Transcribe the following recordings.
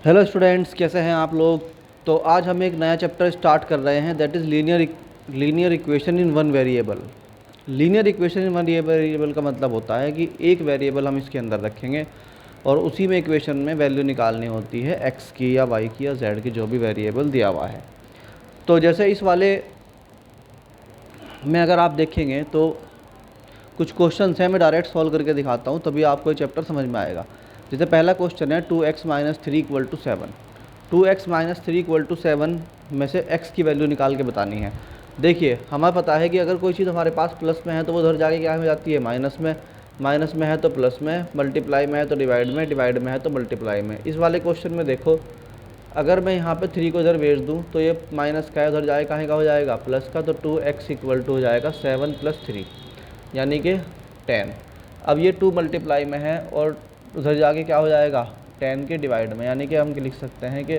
Hello students, कैसे हैं आप लोग। तो आज हम एक नया चैप्टर स्टार्ट कर रहे हैं, that is linear equation in one variable. Linear equation in one variable का मतलब होता है कि एक वेरिएबल हम इसके अंदर रखेंगे और उसी में इक्वेशन में वैल्यू निकालनी होती है एक्स की या वाई की या जेड की, जो भी वेरिएबल दिया हुआ है। तो जैसे इस वाले में अगर आप देखेंगे तो कुछ क्वेश्चन हैं, मैं डायरेक्ट सॉल्व करके दिखाता हूँ, तभी आपको ये चैप्टर समझ में आएगा। जैसे पहला क्वेश्चन है 2x minus 3 equal to 7। 2x minus 3 equal to 7 में से x की वैल्यू निकाल के बतानी है। देखिए, हमें पता है कि अगर कोई चीज़ हमारे पास प्लस में है तो वो उधर जाके क्या हो जाती है, माइनस में। माइनस में है तो प्लस में, मल्टीप्लाई में है तो डिवाइड में, डिवाइड में है तो मल्टीप्लाई में। इस वाले क्वेश्चन में देखो, अगर मैं यहाँ पे 3 को इधर भेज दूँ तो ये माइनस का है, उधर जाए कहाँ का हो जाएगा, प्लस का। तो 2x इक्वल टू हो जाएगा 7 + 3 यानी कि 10। अब ये 2 मल्टीप्लाई में है और उधर जाके क्या हो जाएगा, 10 के डिवाइड में, यानी कि हम लिख सकते हैं कि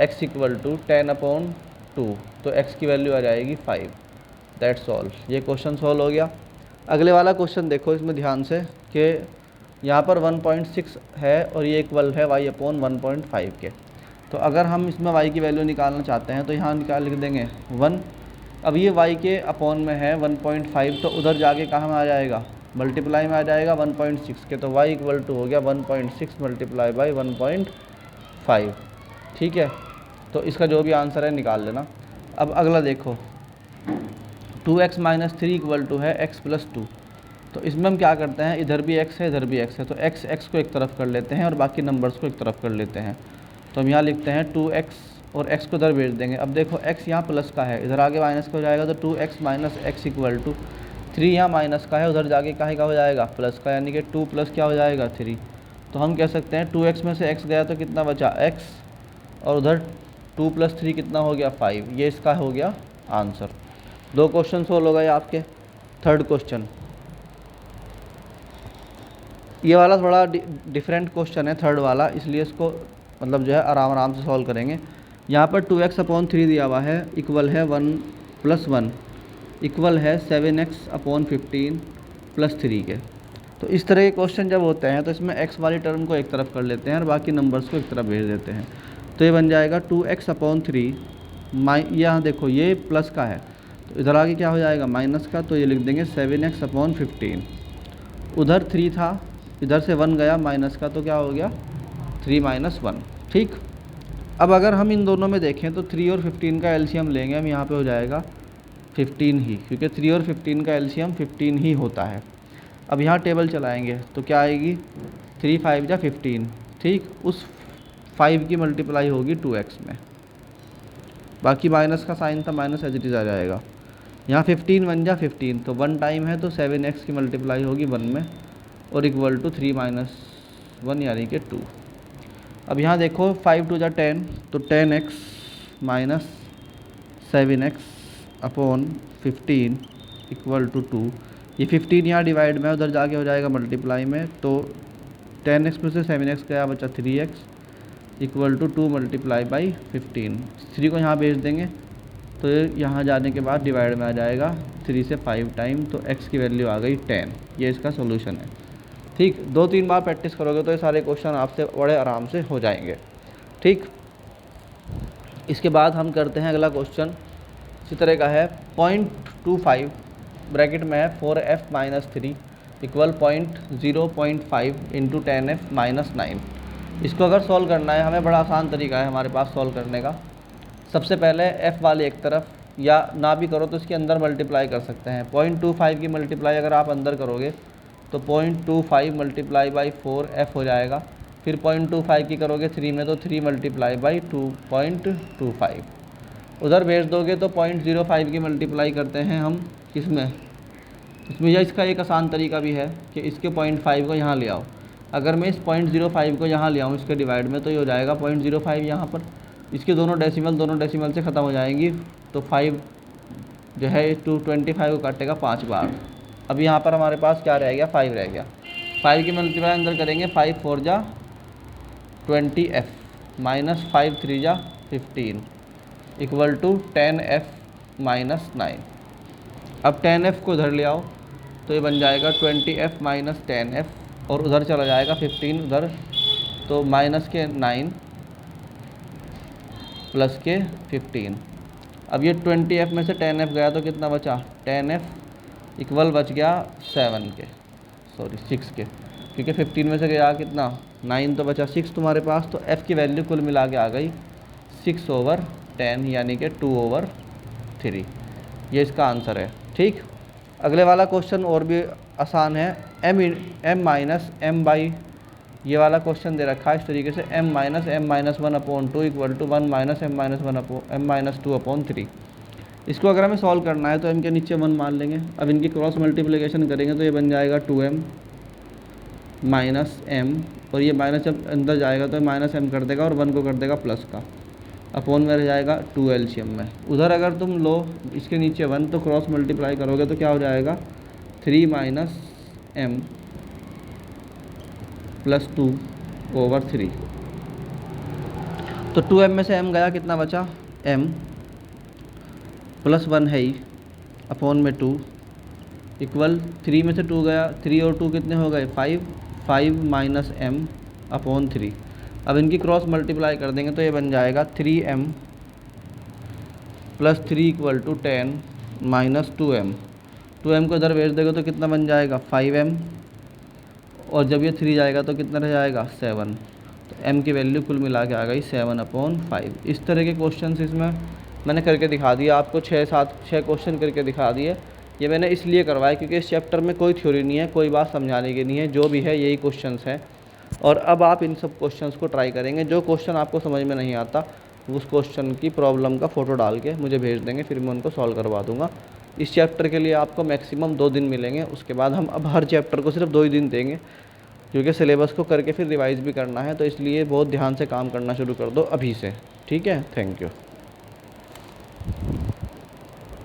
x इक्वल टू 10/2। तो x की वैल्यू आ जाएगी 5। That's all. ये क्वेश्चन सॉल्व हो गया। अगले वाला क्वेश्चन देखो इसमें ध्यान से कि यहाँ पर 1.6 है और ये इक्वल है y/1.5 के। तो अगर हम इसमें y की वैल्यू निकालना चाहते हैं तो यहाँ निकाल लिख देंगे 1। अब ये y के अपॉन में है 1.5, तो उधर जाके कहाँ में आ जाएगा, मल्टीप्लाई में आ जाएगा 1.6 के। तो y इक्वल टू हो गया 1.6 मल्टीप्लाई बाई 1.5। ठीक है, तो इसका जो भी आंसर है निकाल लेना। अब अगला देखो, 2x माइनस 3 इक्वल टू है x प्लस 2। तो इसमें हम क्या करते हैं, इधर भी x है इधर भी x है, तो x को एक तरफ कर लेते हैं और बाकी नंबर्स को एक तरफ कर लेते हैं। तो हम यहाँ लिखते हैं 2x और x को इधर भेज देंगे। अब देखो x यहाँ प्लस का है, इधर आगे माइनस का हो जाएगा, तो 2x minus x equal to 3 यहाँ माइनस का है, उधर जाके काहे का हो जाएगा, प्लस का, यानी कि 2 प्लस क्या हो जाएगा 3। तो हम कह सकते हैं 2x में से x गया तो कितना बचा x, और उधर 2 + 3 कितना हो गया 5। ये इसका हो गया आंसर। 2 क्वेश्चन सोल्व हो गए आपके। थर्ड क्वेश्चन, ये वाला थोड़ा डिफरेंट क्वेश्चन है थर्ड वाला, इसलिए इसको मतलब जो है आराम आराम से सॉल्व करेंगे। यहाँ पर 2x/3 दिया हुआ है, इक्वल है 1 + 1 इक्वल है 7x/15 + 3 के। तो इस तरह के क्वेश्चन जब होते हैं तो इसमें x वाली टर्म को एक तरफ कर लेते हैं और बाकी नंबर्स को एक तरफ भेज देते हैं। तो ये बन जाएगा 2x/3 यहाँ देखो ये प्लस का है, तो इधर आगे क्या हो जाएगा, माइनस का। तो ये लिख देंगे 7x/15। उधर 3 था, इधर से 1 गया माइनस का, तो क्या हो गया 3 - 1। ठीक। अब अगर हम इन दोनों में देखें तो 3 और 15 का एलसीएम लेंगे हम, यहाँ पे हो जाएगा 15 ही, क्योंकि 3 और 15 का एलसीएम 15 ही होता है। अब यहाँ टेबल चलाएंगे तो क्या आएगी, 3 5 जा 15। ठीक, उस 5 की मल्टीप्लाई होगी 2x में, बाकी माइनस का साइन था, माइनस एज इट इज़ आ जाएगा। यहाँ 15 1 जा 15, तो 1 टाइम है तो 7x की मल्टीप्लाई होगी 1 में, और इक्वल टू 3 - 1 यानी कि 2। अब यहाँ देखो 5 2 जा 10, तो 10x minus 7x/15 equal to 2। ये 15 यहाँ डिवाइड में, उधर जाके हो जाएगा मल्टीप्लाई में, तो 10x में से 7x गया, बचा 3x equal to 2 multiply by 15। 3 को यहाँ भेज देंगे तो यहाँ जाने के बाद डिवाइड में आ जाएगा 3 से 5 टाइम, तो x की वैल्यू आ गई 10। ये इसका सोल्यूशन है। ठीक, 2-3 बार प्रैक्टिस करोगे तो ये सारे क्वेश्चन आपसे बड़े आराम से हो जाएंगे। ठीक, इसके बाद हम करते हैं अगला क्वेश्चन। इसी तरह का है 0.25 ब्रैकेट में है 4f - 3 इक्वल 0.5 इंटू 10f - 9। इसको अगर सॉल्व करना है हमें, बड़ा आसान तरीका है हमारे पास सॉल्व करने का। सबसे पहले f वाले एक तरफ, या ना भी करो तो इसके अंदर मल्टीप्लाई कर सकते हैं। 0.25 की मल्टीप्लाई अगर आप अंदर करोगे तो 0.25 मल्टीप्लाई बाई 4f हो जाएगा। फिर 0.25 की करोगे 3 में तो 3 मल्टीप्लाई बाई 2.25। उधर भेज दोगे तो 0.05 की मल्टीप्लाई करते हैं हम किसमें, इसमें। या इसका एक आसान तरीका भी है कि इसके 0.5 को यहाँ ले आओ। अगर मैं इस 0.05 को यहाँ ले आऊँ इसके डिवाइड में, तो ये हो जाएगा 0.05 यहाँ पर। इसके दोनों डेसिमल से ख़त्म हो जाएंगी, तो 5 जो है 225 को काटेगा 5 बार। अब यहाँ पर हमारे पास क्या रह गया, 5 रह गया। 5 की मल्टीप्लाई अंदर करेंगे, 5 4 जा 20f माइनस 5 3 जा 15 इक्वल टू 10f - 9। अब 10f को उधर ले आओ तो ये बन जाएगा 20f - 10f, और उधर चला जाएगा 15 उधर, तो माइनस के 9 प्लस के 15। अब ये 20f में से 10f गया तो कितना बचा, 10f इक्वल बच गया 6 के, क्योंकि 15 में से गया कितना 9 तो बचा 6 तुम्हारे पास। तो f की वैल्यू कुल मिला के आ गई 6/10 यानी कि 2/3। ये इसका आंसर है। ठीक, अगले वाला क्वेश्चन और भी आसान है। m माइनस m बाई, ये वाला क्वेश्चन दे रखा है इस तरीके से, m minus m minus 1/2 equal to 1 minus m minus 2/3। इसको अगर हमें सॉल्व करना है तो m के नीचे 1 मान लेंगे। अब इनकी क्रॉस मल्टीप्लिकेशन करेंगे तो ये बन जाएगा 2m माइनस m, और ये माइनस जब अंदर जाएगा तो माइनस m कर देगा और 1 को कर देगा प्लस का, अपॉन में रह जाएगा 2 एलसीएम में। उधर अगर तुम लो इसके नीचे 1 तो क्रॉस मल्टीप्लाई करोगे तो क्या हो जाएगा 3 माइनस m प्लस 2/3। तो 2m में से m गया, कितना बचा m प्लस 1 है ही, अपॉन में 2 इक्वल 3 में से 2 गया, 3 और 2 कितने हो गए 5 माइनस m अपॉन 3। अब इनकी क्रॉस मल्टीप्लाई कर देंगे तो ये बन जाएगा 3m plus 3 equal to 10 minus 2m। 2m को इधर भेज देगा तो कितना बन जाएगा 5m, और जब ये 3 जाएगा तो कितना रह जाएगा 7। तो m की वैल्यू कुल मिला के आ गई 7/5। इस तरह के क्वेश्चन इसमें मैंने करके दिखा दिया आपको, 6 क्वेश्चन करके दिखा दिए। ये मैंने इसलिए करवाया क्योंकि इस चैप्टर में कोई थ्योरी नहीं है, कोई बात समझाने की नहीं है, जो भी है यही क्वेश्चंस हैं। और अब आप इन सब क्वेश्चंस को ट्राई करेंगे। जो क्वेश्चन आपको समझ में नहीं आता उस क्वेश्चन की प्रॉब्लम का फ़ोटो डाल के मुझे भेज देंगे, फिर मैं उनको सॉल्व करवा दूंगा। इस चैप्टर के लिए आपको मैक्सिमम 2 दिन मिलेंगे, उसके बाद हम अब हर चैप्टर को सिर्फ 2 ही दिन देंगे, क्योंकि सिलेबस को करके फिर रिवाइज़ भी करना है। तो इसलिए बहुत ध्यान से काम करना शुरू कर दो अभी से। ठीक है, थैंक यू।